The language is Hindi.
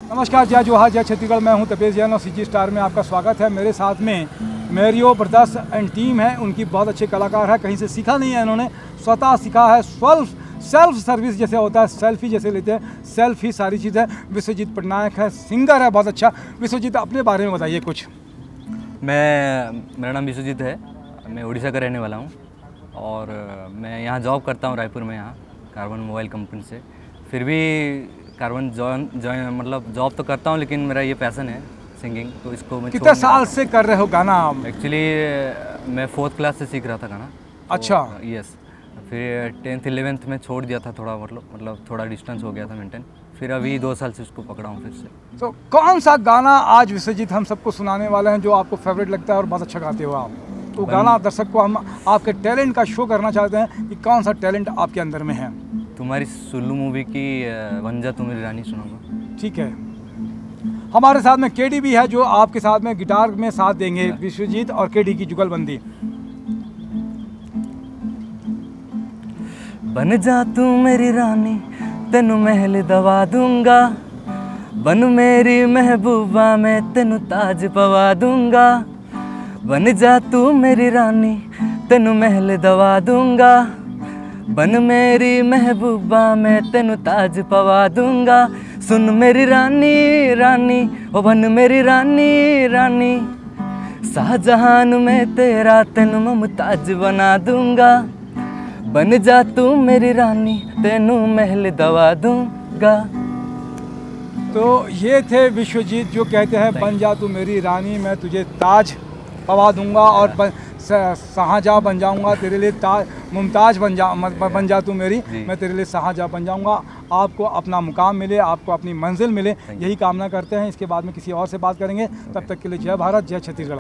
नमस्कार, जय जोहार, जय छत्तीसगढ़। मैं हूं तपेश जैन और सीजी स्टार में आपका स्वागत है। मेरे साथ में मैरियो ब्रदर्स एंड टीम है। उनकी बहुत अच्छे कलाकार है, कहीं से सीखा नहीं है इन्होंने, स्वतः सीखा है। सेल्फ सर्विस जैसे होता है, सेल्फी जैसे लेते हैं, सेल्फी सारी चीज़ है। विश्वजीत पटनायक है, सिंगर है बहुत अच्छा। विश्वजीत, अपने बारे में बताइए कुछ। मेरा नाम विश्वजीत है, मैं उड़ीसा का रहने वाला हूँ और मैं यहाँ जॉब करता हूँ रायपुर में, यहाँ कार्बन मोबाइल कंपनी से। फिर भी कार्बन जॉइन मतलब जॉब तो करता हूँ, लेकिन मेरा ये पैसन है सिंगिंग, तो इसको मैं कितने साल से कर रहे हो गाना? एक्चुअली मैं 4th क्लास से सीख रहा था गाना। अच्छा। यस, फिर 10th 11th में छोड़ दिया था, थोड़ा मतलब थोड़ा डिस्टेंस हो गया था मेंटेन। फिर अभी 2 साल से उसको पकड़ा हूँ फिर से। तो कौन सा गाना आज विश्वजीत हम सबको सुनाने वाले हैं जो आपको फेवरेट लगता है और बहुत अच्छा गाते हो आप? तो गाना दर्शक को हम आपके टैलेंट का शो करना चाहते हैं कि कौन सा टैलेंट आपके अंदर में है। तुम्हारी सुल्लू मूवी की बन जा तू मेरी रानी सुनाऊंगा। ठीक है। हमारे साथ में केडी भी है जो आपके साथ में गिटार में साथ देंगे। विश्वजीत और केडी की जुगलबंदी। बन जा तू मेरी रानी, तेनू महल दवा दूंगा, बन मेरी महबूबा, मैं तेनू ताज पवा दूंगा। बन जा तू मेरी रानी, तेनू महल दवा दूंगा, बन मेरी महबूबा, मैं तेनू ताज पवा दूंगा। सुन मेरी रानी रानी, ओ बन मेरी रानी रानी, शाहजहान में तेरा तेनू मुमताज बना दूंगा। बन जा तू मेरी रानी, तेनू महल दवा दूंगा। तो ये थे विश्वजीत जो कहते हैं बन जा तू मेरी रानी, मैं तुझे ताज पवा दूंगा और शाहजहाँ बन जाऊंगा तेरे लिए, मुमताज बन जा तू मेरी, मैं तेरे लिए शाहजहाँ बन जाऊंगा। आपको अपना मुकाम मिले, आपको अपनी मंजिल मिले, यही कामना करते हैं। इसके बाद में किसी और से बात करेंगे। तब तक के लिए जय भारत, जय छत्तीसगढ़।